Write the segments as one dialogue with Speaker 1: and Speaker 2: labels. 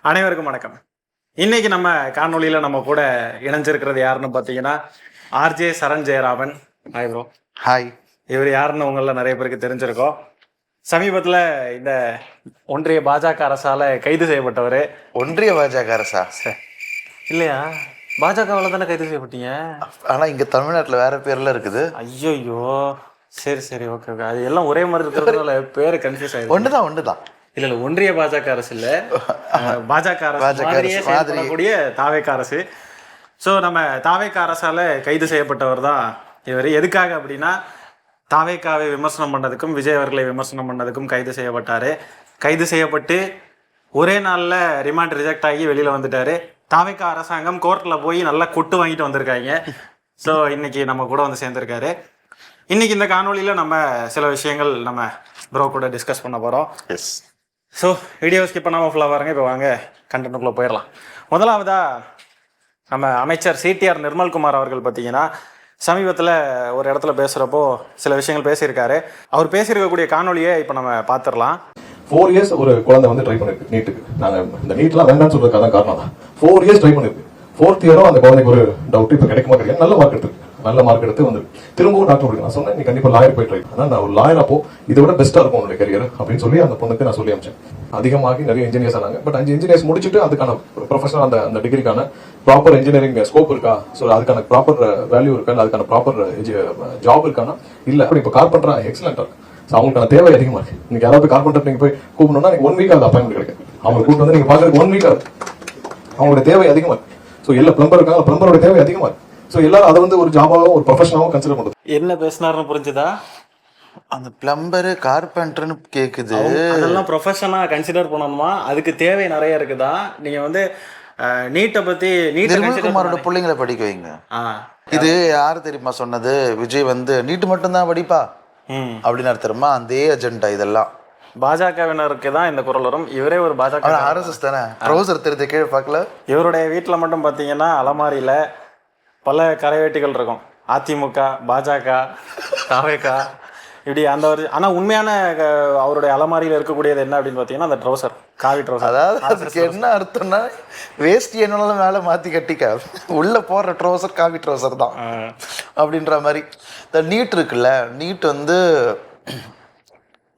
Speaker 1: அனைவருக்கும் வணக்கம். இன்னைக்கு நம்ம காணொலியில் நம்ம கூட இணைஞ்சிருக்கிறது யாருன்னு பார்த்தீங்கன்னா RJ Charan Jayaraman. Hi bro.
Speaker 2: Hi.
Speaker 1: இவர் யாருன்னு உங்களில் நிறைய பேருக்கு தெரிஞ்சிருக்கோம். சமீபத்தில் இந்த ஒன்றிய பாஜக அரசால் கைது செய்யப்பட்டவர்.
Speaker 2: ஒன்றிய பாஜக அரசா?
Speaker 1: இல்லையா, பாஜகவால் தானே கைது செய்யப்பட்டீங்க.
Speaker 2: ஆனால் இங்கே தமிழ்நாட்டில் வேற பேர்ல இருக்குது.
Speaker 1: ஐயோ, சரி சரி, ஓகே ஓகே. அது எல்லாம் ஒரே மாதிரி இருக்கிறதுனால பேர் கன்ஃபியூஸ் ஆயிடுச்சு.
Speaker 2: ஒன்றுதான்.
Speaker 1: இல்ல ஒன்றிய பாஜக அரசு இல்ல, பாஜக அரசு கூடிய தாவேக அரசு. ஸோ நம்ம தாவேக அரசால கைது செய்யப்பட்டவர் தான் இவர். எதுக்காக அப்படின்னா, தாவேகாவை விமர்சனம் பண்ணதுக்கும் விஜய் அவர்களை விமர்சனம் பண்ணதுக்கும் கைது செய்யப்பட்டாரு. கைது செய்யப்பட்டு ஒரே நாளில் ரிமாண்ட் ரிஜெக்ட் ஆகி வெளியில் வந்துட்டாரு. தாவேகா அரசாங்கம் கோர்ட்டில் போய் நல்லா கொட்டு வாங்கிட்டு வந்திருக்காங்க. ஸோ இன்னைக்கு நம்ம கூட வந்து சேர்ந்துருக்காரு. இன்னைக்கு இந்த காணொலியில் நம்ம சில விஷயங்கள் நம்ம ப்ரோ கூட டிஸ்கஸ் பண்ண போகிறோம்.
Speaker 2: எஸ்.
Speaker 1: ஸோ வீடியோ ஸ்கிப் பண்ணாமல் ஃபுல்லாக பாருங்க. இப்போ வாங்க கண்டென்ட்டுக்குள்ளே போயிடலாம். முதலாவதாக நம்ம அமைச்சர் சிடிஆர் நிர்மல்குமார் அவர்கள் பார்த்தீங்கன்னா சமீபத்தில் ஒரு இடத்துல பேசுகிறப்போ சில விஷயங்கள் பேசியிருக்காரு. அவர் பேசியிருக்கக்கூடிய காணொலியை இப்போ நம்ம பார்த்துடலாம்.
Speaker 3: 4 years ஒரு குழந்தை வந்து ட்ரை பண்ணிருக்கு நீட்டுக்கு. நாங்கள் இந்த நீட்லாம் வேண்டாம்னு சொல்றதுக்காக தான் காரணம் தான். 4 years ட்ரை பண்ணிருக்கு. 4th இயரும் அந்த குழந்தைக்கு ஒரு டவுட் இப்போ கிடைக்குமா கிடையாது. நல்ல மார்க் எடுத்து வந்து திரும்பவும் டாக்டர் படிக்க நான் சொன்னேன், நீ கண்டிப்பா லாயர் போய் ட்ரை. ஆனால் நான் ஒரு லாயர் அப்போ இதை விட பெஸ்ட்டாக இருக்கும் உங்களுடைய கரியர் அப்படின்னு சொல்லி அந்த பொண்ணுக்கு நான் சொல்லி அமிச்சேன். அதிகமாகி நிறைய இன்ஜினியர்ஸ் ஆனாங்க. பட் 5 இன்ஜினியர்ஸ் முடிச்சுட்டு அதுக்கான ப்ரொஃபஷனல் அந்த டிகிரிக்கான ப்ராப்பர் இன்ஜினியரிங் ஸ்கோப் இருக்கா, ஸோ அதுக்கான ப்ராப்பர் வேல்யூ இருக்கா, அதுக்கான ப்ராப்பர் ஜாப் இருக்கானா இல்லை. அப்படி இப்போ கார்பெண்டரா எக்ஸலண்டா இருக்கு. அவங்களுக்கான தேவை அதிகமா இருக்கு. நீங்க யாராவது கார்பெண்டர் நீங்க போய் கூப்பிடணும்னா 1 வீக் ஆகுது அப்பாயின்மெண்ட் கிடைக்கும். அவங்க கூப்பிட்டு வந்து நீங்க பாக்குறதுக்கு 1 வீக் ஆகுது. அவங்களோட தேவை அதிகமா இருக்கு. ஸோ எல்லா பிளம்பர் இருக்காங்க, பிளம்பரோட தேவை அதிகமா இருக்கு. ஸோ எல்லாரும் அதை வந்து ஒரு ஜாபாவும் ஒரு ப்ரொஃபஷனாவும் கன்சிடர் பண்ணுறது.
Speaker 1: என்ன பேசினாருன்னு புரிஞ்சுதா?
Speaker 2: அந்த பிளம்பரு கார்பெண்டர்னு கேக்குது.
Speaker 1: அதெல்லாம் ப்ரொஃபஷனா கன்சிடர் பண்ணணுமா? அதுக்கு தேவை நிறைய இருக்குதா? நீங்க வந்து நீட்டை பத்தி
Speaker 2: நிர்மல்குமாரோட பிள்ளைங்களை படிக்க வைங்க. இது யாரு தெரியுமா சொன்னது? விஜய் வந்து நீட்டு மட்டும்தான் படிப்பா அப்படின்னு தெரியுமா? அதே அஜெண்டா இதெல்லாம்
Speaker 1: பாஜகவினருக்கு தான் இந்த குரல் வரும். இவரே ஒரு பாஜக
Speaker 2: ஆர்எஸ்எஸ் தானே. ட்ரௌசர் தெரிஞ்ச கீழே பார்க்கல. இவருடைய
Speaker 1: வீட்டில் மட்டும் பார்த்தீங்கன்னா அலமாரியில் பல கரைவேட்டிகள் இருக்கும். அதிமுக, பாஜக, தாவேகா இப்படி அந்த ஒரு. ஆனால் உண்மையான அவருடைய அலமாரியில் இருக்கக்கூடியது என்ன அப்படின்னு பார்த்தீங்கன்னா அந்த ட்ரௌசர், காவி ட்ரௌசர்.
Speaker 2: அதாவது அதுக்கு என்ன அர்த்தம்னா, வேஸ்ட் என்னாலும் மேலே மாற்றி கட்டிக்க, உள்ளே போடுற ட்ரௌசர் காவி ட்ரௌசர் தான் அப்படின்ற மாதிரி. இந்த நீட் இருக்குல்ல, நீட் வந்து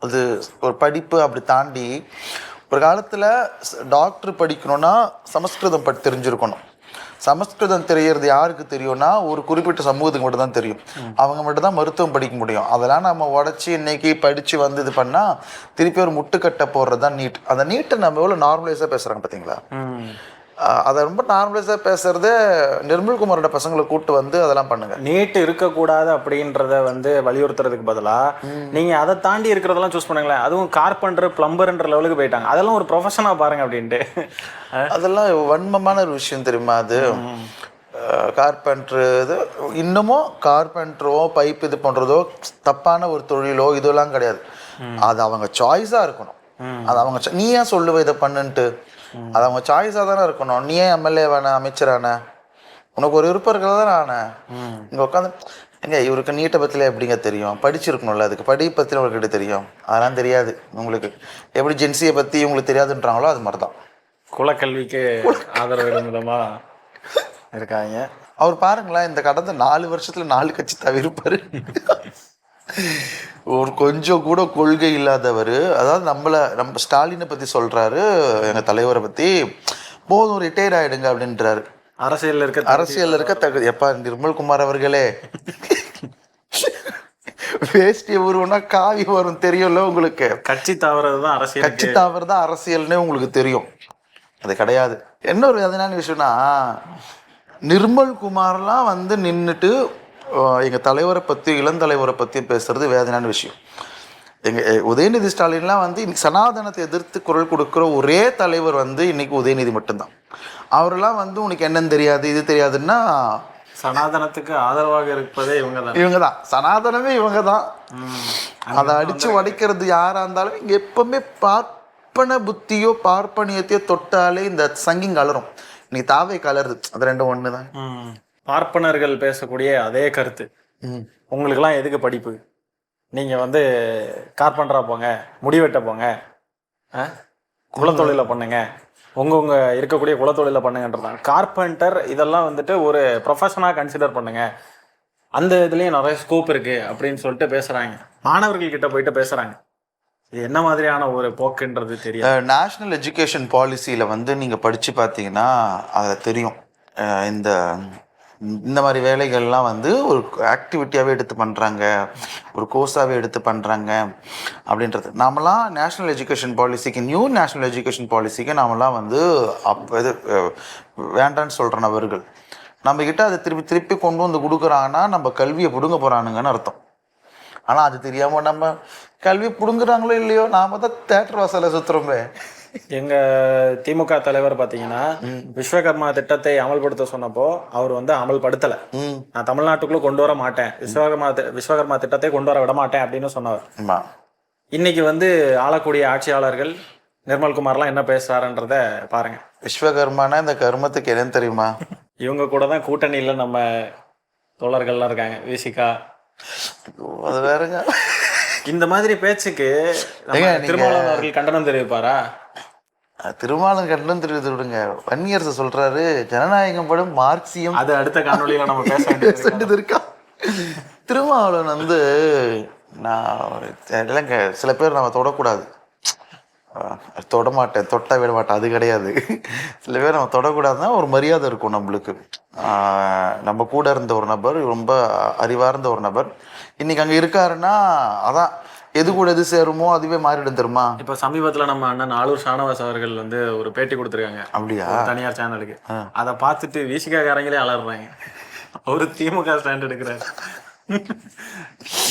Speaker 2: அது ஒரு படிப்பு. அப்படி தாண்டி ஒரு காலத்தில் டாக்டர் படிக்கணும்னா சமஸ்கிருதம் தெரிஞ்சிருக்கணும். சமஸ்கிருதம் தெரியறது யாருக்கு தெரியும்னா ஒரு குறிப்பிட்ட சமூகத்துக்கு மட்டும் தான் தெரியும். அவங்க மட்டும் தான் மருத்துவம் படிக்க முடியும். அதெல்லாம் நம்ம உடச்சி இன்னைக்கு படித்து வந்து இது பண்ணால் திருப்பி ஒரு முட்டுக்கட்டை போடுறது தான் நீட். அந்த நீட்டை நம்ம எவ்வளோ நார்மலைஸாக பேசுகிறாங்க பார்த்தீங்களா? அதை ரொம்ப நார்மலைஸாக பேசுறது. நிர்மல்குமாரோட பசங்களை கூப்பிட்டு வந்து அதெல்லாம் பண்ணுங்க.
Speaker 1: நீட் இருக்கக்கூடாது அப்படின்றத வந்து வலியுறுத்துறதுக்கு பதிலாக நீங்கள் அதை தாண்டி இருக்கிறதெல்லாம் சூஸ் பண்ணுங்களேன். அதுவும் கார்பெண்டர், பிளம்பர்ன்ற லெவலுக்கு போயிட்டாங்க. அதெல்லாம் ஒரு ப்ரொஃபஷனாக பாருங்க அப்படின்ட்டு. அதெல்லாம்
Speaker 2: வன்மமான ஒரு விஷயம் தெரியுமா? அது கார்பெண்டர் இது இன்னமும் கார்பெண்டரோ பைப் இது பண்ணுறதோ தப்பான ஒரு தொழிலோ இதெல்லாம் கிடையாது. அது அவங்க சாய்ஸாக இருக்கணும். அது அவங்க நீ ஏன் சொல்லுவ இதை பண்ணுன்ட்டு? அது அவங்க சாய்ஸாக தானே இருக்கணும். நீ ஏன் எம்எல்ஏ வேணா, அமைச்சரான, உனக்கு ஒரு விருப்பம் இருக்கிறதா தானே ஆன. இங்கே உட்காந்து எங்க இவருக்கு நீட்டை பற்றில எப்படிங்க தெரியும்? படிச்சிருக்கணும்ல, அதுக்கு படிப்பை பற்றி உங்களுக்கு தெரியும். அதெல்லாம் தெரியாது உங்களுக்கு. எப்படி ஜென்சியை பற்றி உங்களுக்கு தெரியாதுன்றாங்களோ அது மாதிரி தான்
Speaker 1: குலக்கல்விக்கு ஆதரவு விதமாக இருக்காங்க.
Speaker 2: அவர் பாருங்களேன், இந்த கடந்த 4 வருஷத்துல 4 கட்சி தவிர்ப்பாரு. ஒரு கொஞ்சம் கூட கொள்கை இல்லாதவர். அதாவது நம்ம ஸ்டாலினை பற்றி சொல்கிறாரு, எங்கள் தலைவரை பற்றி. போதும், ரிட்டையர் ஆகிடுங்க அப்படின்றாரு. அரசியலில் இருக்க தகுதி. எப்பா நிர்மல்குமார் அவர்களே, வேஷ்டி உருவம்னா காவி வரும் தெரியும்ல உங்களுக்கு.
Speaker 1: கட்சி தாவறது தான் அரசியல்.
Speaker 2: கட்சி தாவறது தான் அரசியல்னே உங்களுக்கு தெரியும். அது கிடையாது. என்ன ஒரு எதனான விஷயம்னா, நிர்மல்குமார்லாம் வந்து நின்றுட்டு எங்கள் தலைவரை பற்றி, இளந்தலைவரை பற்றி பேசுறது வேதனையான விஷயம். எங்கள் உதயநிதி ஸ்டாலின்லாம் வந்து சனாதனத்தை எதிர்த்து குரல் கொடுக்குற ஒரே தலைவர் வந்து இன்னைக்கு உதயநிதி மட்டும்தான். அவரெல்லாம் வந்து உனக்கு என்னன்னு தெரியாது, இது தெரியாதுன்னா,
Speaker 1: சனாதனத்துக்கு ஆதரவாக இருப்பதே இவங்க
Speaker 2: தான். சனாதனமே இவங்க தான். அதை அடித்து உடைக்கிறது யாராக இருந்தாலும். இங்கே எப்பவுமே பார்ப்பன புத்தியோ பார்ப்பனியத்தையோ தொட்டாலே இந்த சங்கிங் கலரும். நீ தாவை கலருது, அது ரெண்டும் ஒன்று தான்.
Speaker 1: பார்ப்பனர்கள் பேசக்கூடிய அதே கருத்து. உங்களுக்கெல்லாம் எதுக்கு படிப்பு? நீங்கள் வந்து கார்பெண்டராக போங்க, முடிவெட்ட போங்க, குலத்தொழில பண்ணுங்க உங்க இருக்கக்கூடிய குலத்தொழில பண்ணுங்கன்றதான். கார்பெண்டர் இதெல்லாம் வந்துட்டு ஒரு ப்ரொஃபஷனாக கன்சிடர் பண்ணுங்க, அந்த இதுலேயும் நிறைய ஸ்கோப் இருக்கு அப்படின்னு சொல்லிட்டு பேசுறாங்க. மாணவர்கள் கிட்ட போயிட்டு பேசுறாங்க. இது என்ன மாதிரியான ஒரு போக்குன்றது தெரியும்.
Speaker 2: நேஷ்னல் எஜுகேஷன் பாலிசியில் வந்து நீங்கள் படித்து பார்த்தீங்கன்னா அதை தெரியும். இந்த இந்த மாதிரி வேலைகள்லாம் வந்து ஒரு ஆக்டிவிட்டியாகவே எடுத்து பண்ணுறாங்க, ஒரு கோர்ஸாகவே எடுத்து பண்ணுறாங்க அப்படின்றது. நாமெல்லாம் நேஷ்னல் எஜுகேஷன் பாலிசிக்கு, நியூ நேஷ்னல் எஜுகேஷன் பாலிசிக்கு நாமெல்லாம் வந்து இது வேண்டான்னு சொல்கிற நபர்கள். நம்மக்கிட்ட அதை திருப்பி கொண்டு வந்து கொடுக்குறாங்கன்னா நம்ம கல்வியை பிடுங்க போகிறானுங்கன்னு அர்த்தம். ஆனால் அது தெரியாமல் நம்ம கல்வி பிடுங்குறாங்களோ இல்லையோ நாம தான் தேட்டர் வாசலை சுற்றுறோமே.
Speaker 1: எங்க திமுக தலைவர் பாத்தீங்கன்னா விஸ்வகர்மா திட்டத்தை அமல்படுத்த சொன்னப்போ அவர் வந்து அமல்படுத்தல. நான் தமிழ்நாட்டுக்குள்ள கொண்டு வர மாட்டேன், விஸ்வகர்மா திட்டத்தை கொண்டு வர விட மாட்டேன் அப்படின்னு சொன்னவர். இன்னைக்கு வந்து ஆளக்கூடிய ஆட்சியாளர்கள் நிர்மல்குமார்லாம் என்ன பேசுறாருன்றத பாருங்க.
Speaker 2: விஸ்வகர்மானா இந்த கர்மத்துக்கு என்னன்னு தெரியுமா?
Speaker 1: இவங்க கூட தான் கூட்டணியில நம்ம தோழர்கள்லாம் இருக்காங்க, விசிகா.
Speaker 2: அது வேறங்க.
Speaker 1: இந்த மாதிரி பேச்சுக்கு திருமாவளவன் அவர்கள் கண்டனம் தெரிவிப்பாரா?
Speaker 2: திருமாவளவன் கண்டனம் தெரிவித்து விடுங்க. வன்னியரசு சொல்றாரு ஜனநாயகம் படும் மார்க்சியம்.
Speaker 1: அது அடுத்த காணொலியில நம்ம பேச வேண்டியது
Speaker 2: இருக்கா. திருமாவளவன் வந்து நான் இல்லைங்க, சில பேர் நம்ம தொடக்கூடாது, தொடமாட்டேன், தொட்டா விட மாட்டேன், அது கிடையாது. சில பேர் நம்ம தொடக்கூடாதுன்னா ஒரு மரியாதை இருக்கும் நம்மளுக்கு. நம்ம கூட இருந்த ஒரு நபர், ரொம்ப அறிவார்ந்த ஒரு நபர், இன்னைக்கு அங்கே இருக்காருன்னா அதான் எது கூட எது சேருமோ அதுவே மாறிடும் தெரியுமா.
Speaker 1: இப்போ சமீபத்தில் நம்ம அண்ணன் ஆளூர் ஷானவாஸ் அவர்கள் வந்து ஒரு பேட்டி கொடுத்துருக்காங்க.
Speaker 2: அப்படியா?
Speaker 1: தனியார் சேனலுக்கு. அதை பார்த்துட்டு விசிகாரங்களே அலறாங்க. அவரு திமுக ஸ்டாண்ட் எடுக்கிறாரு,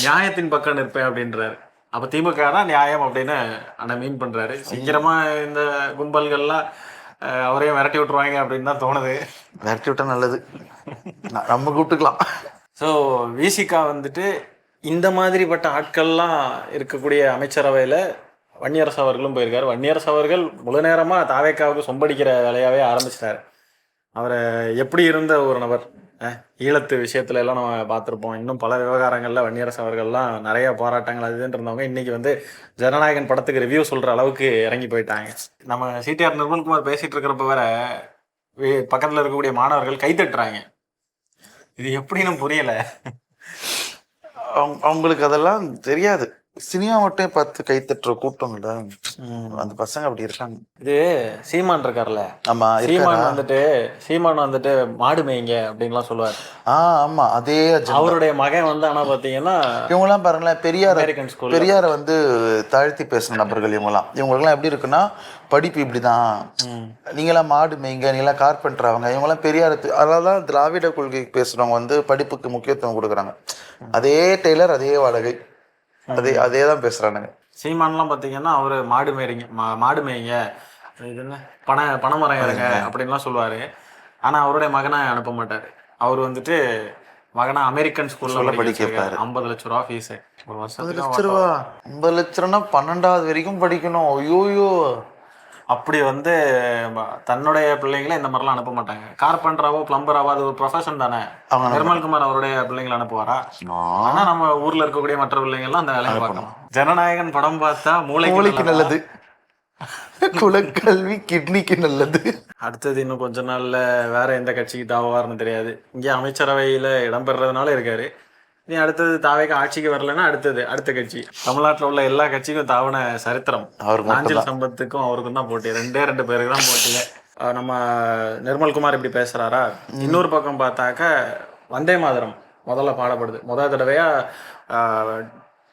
Speaker 1: நியாயத்தின் பக்கம் நிற்பேன் அப்படின்றாரு. அப்போ திமுக தான் நியாயம் அப்படின்னு அண்ணன் மீன் பண்றாரு. சீக்கிரமா இந்த கும்பல்கள்லாம் அவரையும் விரட்டி விட்டுருவாங்க அப்படின்னு தான் தோணுது.
Speaker 2: விரட்டி விட்டா நல்லது, நம்ம கூப்பிட்டுக்கலாம்.
Speaker 1: ஸோ விசிகா வந்துட்டு இந்த மாதிரிப்பட்ட ஆட்கள்லாம் இருக்கக்கூடிய அமைச்சரவையில் வன்னியரசு அவர்களும் போயிருக்காரு. வன்னியரசு அவர்கள் முழு நேரமாக தாவேக்காவுக்கு சொம்படிக்கிற வேலையாகவே ஆரம்பிச்சிட்டாரு. அவரை எப்படி இருந்த ஒரு நபர், ஈழத்து விஷயத்துல எல்லாம் நம்ம பார்த்துருப்போம். இன்னும் பல விவகாரங்களில் வன்னியரசு அவர்கள்லாம் நிறைய போராட்டங்கள் அதுன்னு இருந்தவங்க இன்னைக்கு வந்து ஜனநாயகன் படத்துக்கு ரிவ்யூ சொல்கிற அளவுக்கு இறங்கி போயிட்டாங்க. நம்ம சிடிஆர் நிர்மல்குமார் பேசிகிட்டு இருக்கிறப்ப வேற பக்கத்தில் இருக்கக்கூடிய மாணவர்கள் கைத்தட்டுறாங்க. இது எப்படின்னு புரியலை.
Speaker 2: அவங்களுக்கு அதெல்லாம் தெரியாது. சினிமா மட்டும் பார்த்து கைத்தட்டுற கூட்டம்ல அந்த பசங்க அப்படி இருக்காங்க.
Speaker 1: இது சீமான் இருக்கார்ல,
Speaker 2: ஆமா,
Speaker 1: சீமான் வந்துட்டு மாடு மேய்ங்க அப்படின்லாம் சொல்லுவார்.
Speaker 2: ஆமா, அதே
Speaker 1: அவருடைய மகன் வந்து ஆனா பாத்தீங்கன்னா
Speaker 2: இவங்கெல்லாம் பாருங்களேன், பெரியாரை வந்து தாழ்த்தி பேசுன நபர்கள் இவங்களுக்குலாம் எப்படி இருக்குன்னா, படிப்பு இப்படிதான், நீங்களாம் மாடு மேய்ங்க, நீங்களாம் கார்பெண்டர் ஆகுங்க. இவங்கெல்லாம் பெரியார், அதான் திராவிட கொள்கை பேசுறவங்க வந்து படிப்புக்கு முக்கியத்துவம் கொடுக்குறாங்க. அதே டெய்லர், அதே வாடகை, அதே தான் பேசுறானுங்க.
Speaker 1: சீமான்லாம் பார்த்தீங்கன்னா அவரு மாடு மேய்ங்க, இது என்ன பனைமரம் இருங்க அப்படின்லாம் சொல்லுவாரு. ஆனா அவருடைய மகனை அனுப்ப மாட்டாரு. அவர் வந்துட்டு மகனா அமெரிக்கன் ஸ்கூல்ல படிக்க வைப்பாரு. 50 லட்ச ரூபா ஃபீஸ் ஒரு வருஷத்துக்கு.
Speaker 2: 50 லட்ச ரூபா 12வது வரைக்கும் படிக்கணும். ஐயோயோ.
Speaker 1: அப்படி வந்து தன்னுடைய பிள்ளைங்களை இந்த மாதிரிலாம் அனுப்ப மாட்டாங்க. கார்பெண்டராவோ பிளம்பராவோ அது ஒரு ப்ரொஃபஷன் தானே. நிர்மல்குமார் அவருடைய பிள்ளைங்களை அனுப்புவாரா? ஆனா நம்ம ஊர்ல இருக்கக்கூடிய மற்ற பிள்ளைங்கள்லாம் அந்த வேலையை பார்க்கணும். ஜனநாயகன் படம் பார்த்தா மூளைக்கு நல்லது,
Speaker 2: குலக்கல்வி கிட்னிக்கு நல்லது.
Speaker 1: அடுத்தது இன்னும் கொஞ்ச நாள்ல வேற எந்த கட்சிக்கு தாவாருன்னு தெரியாது. இங்கே அமைச்சரவையில இடம்பெறதுனால இருக்காரு. நீ அடுத்தது தாவேக்கு ஆட்சிக்கு வரலன்னா அடுத்த கட்சி. தமிழ்நாட்டில் உள்ள எல்லா கட்சிக்கும் தாவன சரித்திரம். நாஞ்சில் சம்பத்துக்கும் அவருக்கும் தான் போட்டி. 2 பேருக்கு தான் போட்டியில. நம்ம நிர்மல்குமார் இப்படி பேசுறாரா? இன்னொரு பக்கம் பார்த்தாக்க வந்தே மாதரம் முதல்ல பாடப்படுது. முதல் தடவையா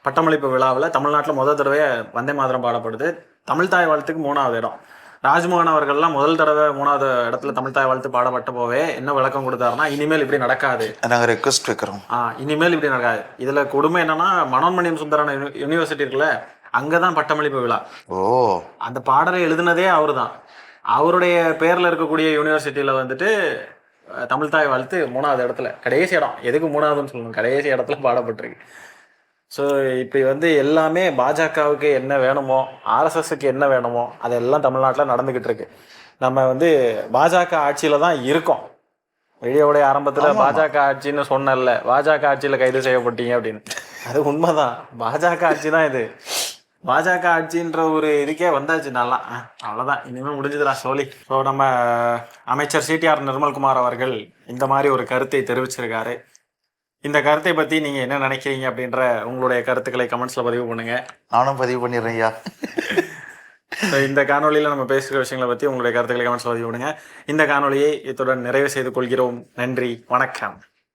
Speaker 1: பட்டமளிப்பு விழாவில் தமிழ்நாட்டில் முதல் தடவையா வந்தே மாதரம் பாடப்படுது. தமிழ் தாய் வாழ்த்துக்கு 3வது இடம். ராஜ்மோகன் அவர்கள்லாம் முதல் தடவை 3வது இடத்துல தமிழ் தாய் வாழ்த்து பாடப்பட்ட போவே என்ன விளக்கம் கொடுத்தாருன்னா, இனிமேல் இப்படி நடக்காது,
Speaker 2: நாங்கள் ரெக்வஸ்ட் வைக்கிறோம்,
Speaker 1: இனிமேல் இப்படி நடக்காது. இதுல கொடுமை என்னன்னா, மனோன்மணியம் சுந்தரன் யூனிவர்சிட்டி இருக்குல்ல, அங்கதான் பட்டமளிப்பு விழா. அந்த பாடலை எழுதினதே அவரு தான். அவருடைய பேர்ல இருக்கக்கூடிய யூனிவர்சிட்டியில வந்துட்டு தமிழ் தாய் வாழ்த்து 3வது இடத்துல, கடைசி இடம். எதுக்கு 3வதுன்னு சொல்லணும், கடைசி இடத்துல பாடப்பட்டிருக்கு. ஸோ இப்படி வந்து எல்லாமே பாஜகவுக்கு என்ன வேணுமோ, ஆர்எஸ்எஸ்க்கு என்ன வேணுமோ அதெல்லாம் தமிழ்நாட்டில் நடந்துக்கிட்டு இருக்கு. நம்ம வந்து பாஜக ஆட்சியில் தான் இருக்கோம். வீடியோடைய ஆரம்பத்தில் பாஜக ஆட்சின்னு சொன்னல, பாஜக ஆட்சியில் கைது செய்யப்பட்டீங்க அப்படின்னு. அது உண்மைதான், பாஜக ஆட்சி தான் இது. பாஜக ஆட்சின்ற ஒரு இதுக்கே வந்தாச்சு நல்லா. அவ்வளோதான், இனிமேல் முடிஞ்சதுடா சோலி. ஸோ நம்ம அமைச்சர் சிடிஆர் நிர்மல்குமார் அவர்கள் இந்த மாதிரி ஒரு கருத்தை தெரிவிச்சிருக்காரு. இந்த கருத்தை பற்றி நீங்கள் என்ன நினைக்கிறீங்க அப்படின்ற உங்களுடைய கருத்துக்களை கமெண்ட்ஸில் பதிவு பண்ணுங்க.
Speaker 2: நானும் பதிவு பண்ணிடுறேன் ஐயா.
Speaker 1: இந்த காணொலியில் நம்ம பேசுகிற விஷயங்களை பற்றி உங்களுடைய கருத்துக்களை கமெண்ட்ஸில் பதிவு பண்ணுங்க. இந்த காணொலியை இத்துடன் நிறைவு செய்து கொள்கிறோம். நன்றி, வணக்கம்.